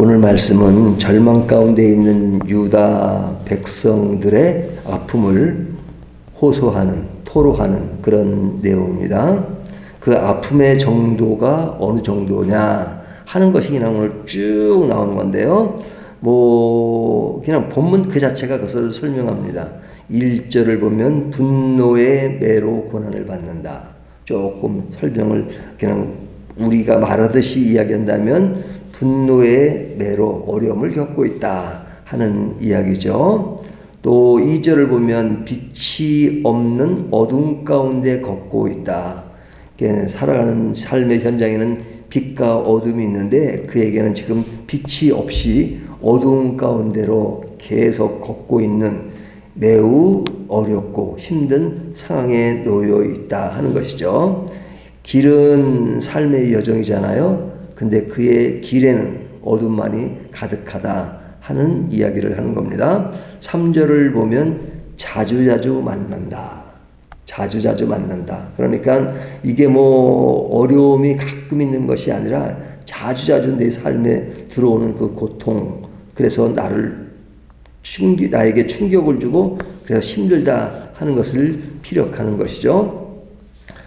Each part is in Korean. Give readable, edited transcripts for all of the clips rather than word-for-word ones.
오늘 말씀은 절망 가운데 있는 유다 백성들의 아픔을 호소하는, 토로하는 그런 내용입니다. 그 아픔의 정도가 어느 정도냐 하는 것이 그냥 오늘 쭉 나오는 건데요. 그냥 본문 그 자체가 그것을 설명합니다. 1절을 보면 분노의 매로 고난을 받는다. 조금 설명을 그냥 우리가 말하듯이 이야기한다면 분노의 매로 어려움을 겪고 있다 하는 이야기죠. 또 2절을 보면 빛이 없는 어둠 가운데 걷고 있다. 살아가는 삶의 현장에는 빛과 어둠이 있는데 그에게는 지금 빛이 없이 어두운 가운데로 계속 걷고 있는 매우 어렵고 힘든 상황에 놓여 있다 하는 것이죠. 길은 삶의 여정이잖아요. 근데 그의 길에는 어둠만이 가득하다 하는 이야기를 하는 겁니다. 3절을 보면 자주자주 만난다. 자주자주 만난다. 그러니까 이게 어려움이 가끔 있는 것이 아니라 자주자주 내 삶에 들어오는 그 고통, 그래서 나에게 충격을 주고 그래서 힘들다 하는 것을 피력하는 것이죠.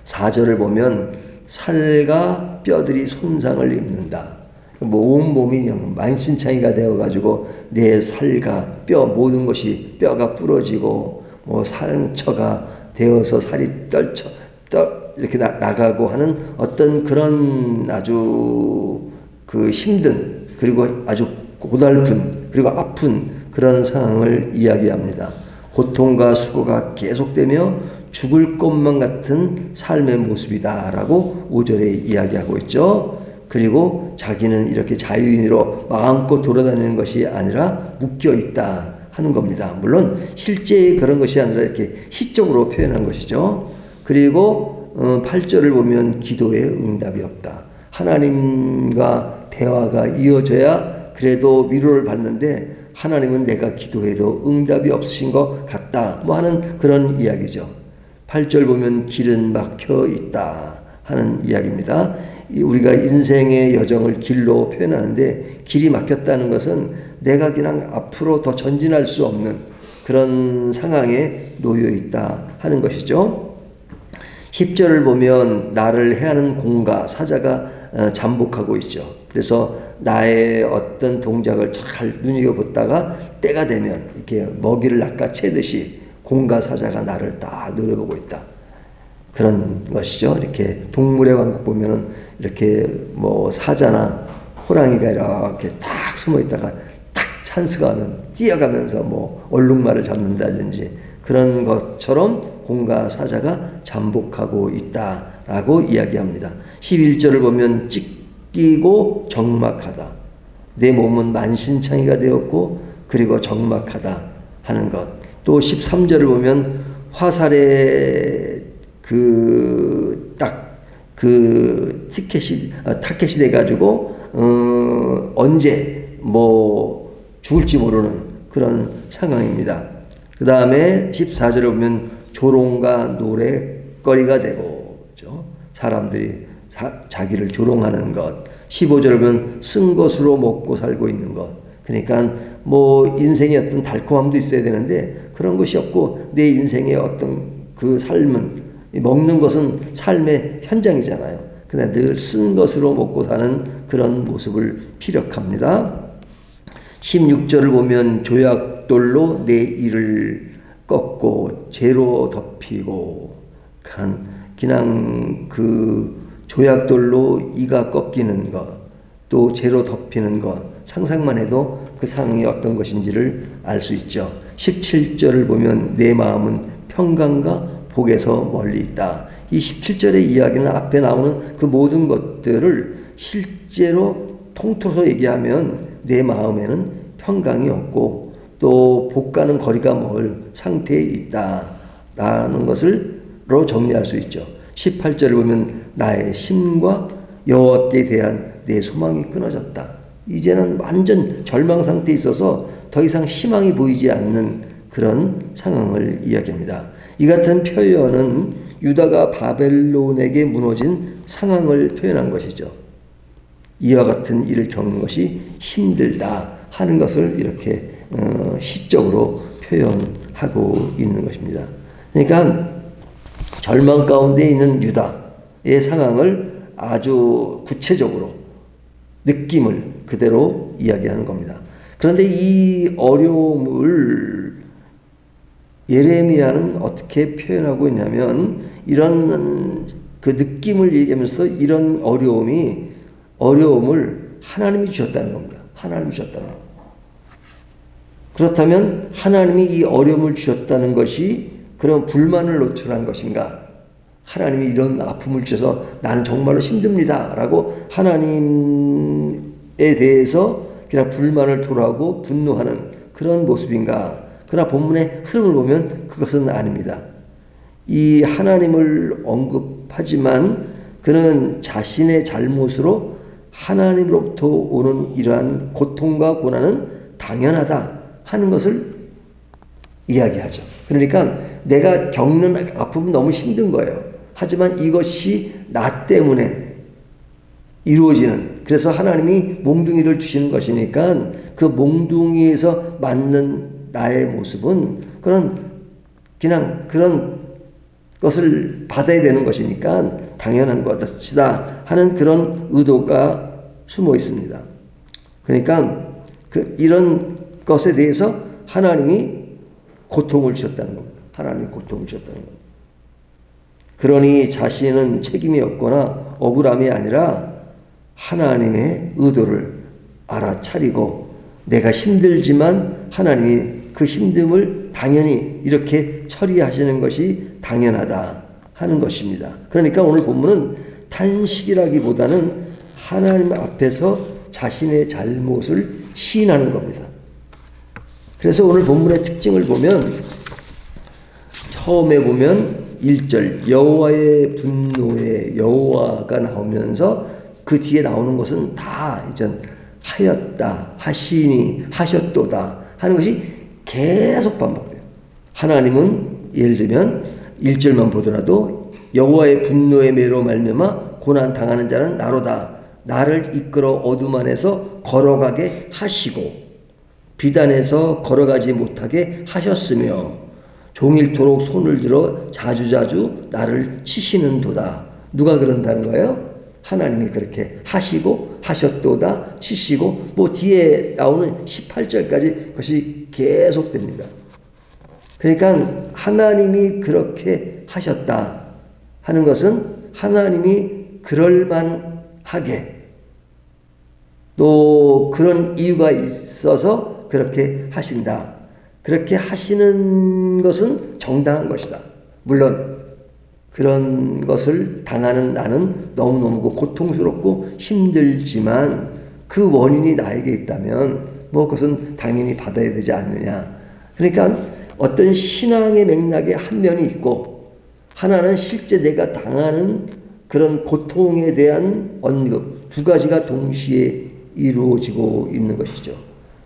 4절을 보면 살과 뼈들이 손상을 입는다. 온 몸이 만신창이가 되어가지고 내 살과 뼈 모든 것이 뼈가 부러지고 상처가 되어서 살이 이렇게 나가고 하는 어떤 그런 아주 힘든 그리고 아주 고달픈 그리고 아픈 그런 상황을 이야기합니다. 고통과 수고가 계속되며 죽을 것만 같은 삶의 모습이다라고 5절에 이야기하고 있죠. 그리고 자기는 이렇게 자유인으로 마음껏 돌아다니는 것이 아니라 묶여있다 하는 겁니다. 물론 실제 그런 것이 아니라 이렇게 시적으로 표현한 것이죠. 그리고 8절을 보면 기도에 응답이 없다. 하나님과 대화가 이어져야 그래도 위로를 받는데 하나님은 내가 기도해도 응답이 없으신 것 같다 하는 그런 이야기죠. 8절 보면 길은 막혀 있다 하는 이야기입니다. 우리가 인생의 여정을 길로 표현하는데 길이 막혔다는 것은 내가 그냥 앞으로 더 전진할 수 없는 그런 상황에 놓여 있다 하는 것이죠. 10절을 보면 나를 해하는 공가 사자가 잠복하고 있죠. 그래서 나의 어떤 동작을 잘 눈여겨보다가 때가 되면 이렇게 먹이를 낚아채듯이 공가 사자가 나를 딱 노려보고 있다. 그런 것이죠. 이렇게 동물의 왕국 보면은 이렇게 사자나 호랑이가 이렇게 딱 숨어 있다가 딱 찬스가 오면 뛰어가면서 얼룩말을 잡는다든지 그런 것처럼 공가 사자가 잠복하고 있다라고 이야기합니다. 11절을 보면 찢기고 적막하다. 내 몸은 만신창이가 되었고 그리고 적막하다 하는 것. 또 13절을 보면 화살에 타켓이 돼가지고 언제 죽을지 모르는 그런 상황입니다. 그 다음에 14절에 보면 조롱과 노래거리가 되고 그렇죠? 사람들이 자기를 조롱하는 것. 15절에 보면 쓴 것으로 먹고 살고 있는 것. 그러니까 인생의 어떤 달콤함도 있어야 되는데 그런 것이 없고 내 인생의 어떤 그 삶은 먹는 것은 삶의 현장이잖아요. 그러나 늘 쓴 것으로 먹고 사는 그런 모습을 피력합니다. 16절을 보면 조약돌로 내 이를 꺾고 재로 덮이고 그냥 그 조약돌로 이가 꺾이는 것, 또 재로 덮이는 것 상상만 해도 그 상황이 어떤 것인지를 알 수 있죠. 17절을 보면 내 마음은 평강과 복에서 멀리 있다. 이 17절의 이야기는 앞에 나오는 그 모든 것들을 실제로 통틀어서 얘기하면 내 마음에는 평강이 없고 또 복과는 거리가 멀 상태에 있다라는 것을로 정리할 수 있죠. 18절을 보면 나의 심과 여호와께 대한 내 소망이 끊어졌다. 이제는 완전 절망 상태에 있어서 더 이상 희망이 보이지 않는 그런 상황을 이야기합니다. 이 같은 표현은 유다가 바벨론에게 무너진 상황을 표현한 것이죠. 이와 같은 일을 겪는 것이 힘들다 하는 것을 이렇게 시적으로 표현하고 있는 것입니다. 그러니까 절망 가운데 있는 유다의 상황을 아주 구체적으로 느낌을 그대로 이야기하는 겁니다. 그런데 이 어려움을 예레미야는 어떻게 표현하고 있냐면 이런 그 느낌을 얘기하면서도 이런 어려움을 하나님이 주셨다는 겁니다. 하나님이 주셨다는 겁니다. 그렇다면 하나님이 이 어려움을 주셨다는 것이 그럼 불만을 노출한 것인가? 하나님이 이런 아픔을 주셔서 나는 정말로 힘듭니다 라고 하나님에 대해서 그냥 불만을 토로하고 분노하는 그런 모습인가? 그러나 본문의 흐름을 보면 그것은 아닙니다. 이 하나님을 언급하지만 그는 자신의 잘못으로 하나님으로부터 오는 이러한 고통과 고난은 당연하다 하는 것을 이야기하죠. 그러니까 내가 겪는 아픔은 너무 힘든 거예요. 하지만 이것이 나 때문에 이루어지는, 그래서 하나님이 몽둥이를 주시는 것이니까 그 몽둥이에서 맞는 나의 모습은 그냥 그런 것을 받아야 되는 것이니까 당연한 것이다 하는 그런 의도가 숨어 있습니다. 그러니까 이런 것에 대해서 하나님이 고통을 주셨다는 겁니다. 하나님이 고통을 주셨다는 겁니다. 그러니 자신은 책임이 없거나 억울함이 아니라 하나님의 의도를 알아차리고 내가 힘들지만 하나님이 그 힘듦을 당연히 이렇게 처리하시는 것이 당연하다 하는 것입니다. 그러니까 오늘 본문은 탄식이라기보다는 하나님 앞에서 자신의 잘못을 시인하는 겁니다. 그래서 오늘 본문의 특징을 보면 처음에 보면 1절 여호와의 분노에 여호와가 나오면서 그 뒤에 나오는 것은 다 이제 하였다, 하시니, 하셨도다 하는 것이 계속 반복돼요. 하나님은 예를 들면 1절만 보더라도 여호와의 분노의 매로 말미암아 고난 당하는 자는 나로다. 나를 이끌어 어둠 안에서 걸어가게 하시고 비단에서 걸어가지 못하게 하셨으며 종일토록 손을 들어 자주자주 나를 치시는도다. 누가 그런다는 거예요? 하나님이 그렇게 하시고 하셨도다 치시고 뭐 뒤에 나오는 18절까지 그것이 계속됩니다. 그러니까 하나님이 그렇게 하셨다 하는 것은 하나님이 그럴만하게 또 그런 이유가 있어서 그렇게 하신다. 그렇게 하시는 것은 정당한 것이다. 물론 그런 것을 당하는 나는 너무너무 고통스럽고 힘들지만 그 원인이 나에게 있다면 뭐 그것은 당연히 받아야 되지 않느냐. 그러니까 어떤 신앙의 맥락에 한 면이 있고 하나는 실제 내가 당하는 그런 고통에 대한 언급, 두 가지가 동시에 이루어지고 있는 것이죠.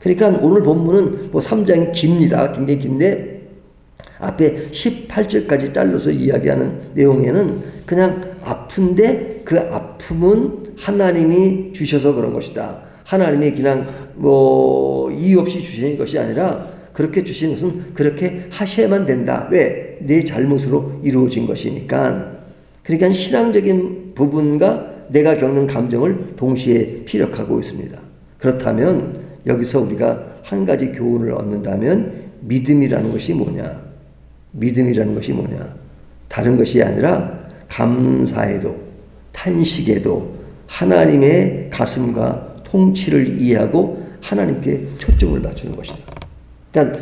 그러니까 오늘 본문은 뭐 3장이 깁니다. 굉장히 긴데 앞에 18절까지 잘라서 이야기하는 내용에는 그냥 아픈데 그 아픔은 하나님이 주셔서 그런 것이다. 하나님이 그냥 뭐 이유 없이 주시는 것이 아니라 그렇게 주시는 것은 그렇게 하셔야만 된다. 왜? 내 잘못으로 이루어진 것이니까. 그러니까 신앙적인 부분과 내가 겪는 감정을 동시에 피력하고 있습니다. 그렇다면 여기서 우리가 한 가지 교훈을 얻는다면 믿음이라는 것이 뭐냐? 믿음이라는 것이 뭐냐? 다른 것이 아니라 감사에도 탄식에도 하나님의 가슴과 통치를 이해하고 하나님께 초점을 맞추는 것이다. 그러니까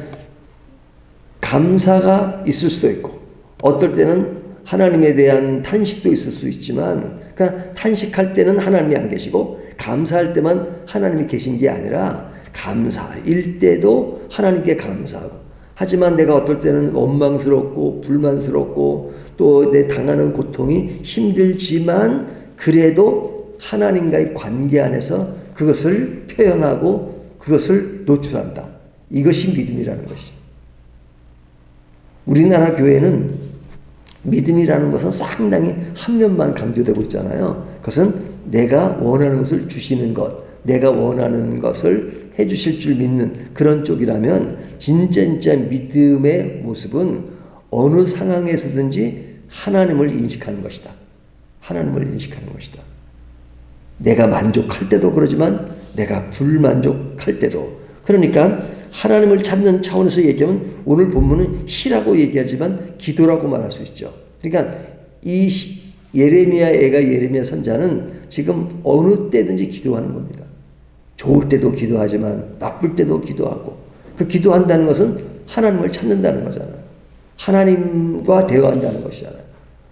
감사가 있을 수도 있고 어떨 때는 하나님에 대한 탄식도 있을 수 있지만 그러니까 탄식할 때는 하나님이 안 계시고 감사할 때만 하나님이 계신 게 아니라 감사일 때도 하나님께 감사하고 하지만 내가 어떨 때는 원망스럽고 불만스럽고 또 내 당하는 고통이 힘들지만 그래도 하나님과의 관계 안에서 그것을 표현하고 그것을 노출한다. 이것이 믿음이라는 것이. 우리나라 교회는 믿음이라는 것은 상당히 한 면만 강조되고 있잖아요. 그것은 내가 원하는 것을 주시는 것, 내가 원하는 것을 해주실 줄 믿는 그런 쪽이라면 진짜 믿음의 모습은 어느 상황에서든지 하나님을 인식하는 것이다. 하나님을 인식하는 것이다. 내가 만족할 때도 그러지만 내가 불만족할 때도. 그러니까 하나님을 찾는 차원에서 얘기하면 오늘 본문은 시라고 얘기하지만 기도라고 말할 수 있죠. 그러니까 이 예레미야 애가 예레미야 선자는 지금 어느 때든지 기도하는 겁니다. 좋을 때도 기도하지만 나쁠 때도 기도하고, 그 기도한다는 것은 하나님을 찾는다는 거잖아요. 하나님과 대화한다는 것이잖아요.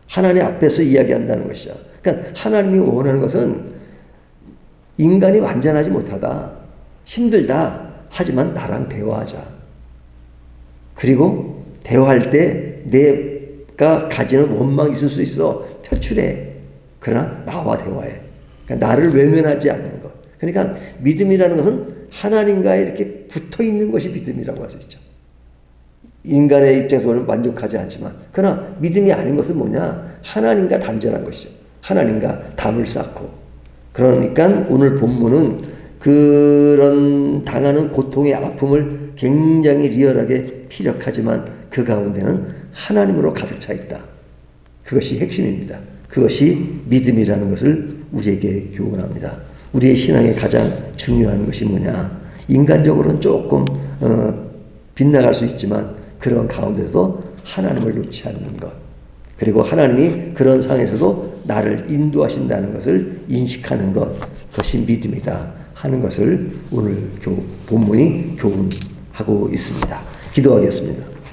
하나님 앞에서 이야기한다는 것이잖아요. 그러니까 하나님이 원하는 것은 인간이 완전하지 못하다, 힘들다, 하지만 나랑 대화하자. 그리고 대화할 때 내가 가지는 원망이 있을 수 있어. 표출해. 그러나 나와 대화해. 그러니까 나를 외면하지 않는 것. 그러니까 믿음이라는 것은 하나님과 이렇게 붙어 있는 것이 믿음이라고 할 수 있죠. 인간의 입장에서 보면 만족하지 않지만, 그러나 믿음이 아닌 것은 뭐냐? 하나님과 단절한 것이죠. 하나님과 담을 쌓고. 그러니까 오늘 본문은 그런 당하는 고통의 아픔을 굉장히 리얼하게 피력하지만 그 가운데는 하나님으로 가득 차 있다. 그것이 핵심입니다. 그것이 믿음이라는 것을 우리에게 교훈합니다. 우리의 신앙의 가장 중요한 것이 뭐냐? 인간적으로는 조금 빗나갈 수 있지만 그런 가운데서도 하나님을 놓지 않는 것, 그리고 하나님이 그런 상황에서도 나를 인도하신다는 것을 인식하는 것, 그것이 믿음이다 하는 것을 오늘 본문이 교훈하고 있습니다. 기도하겠습니다.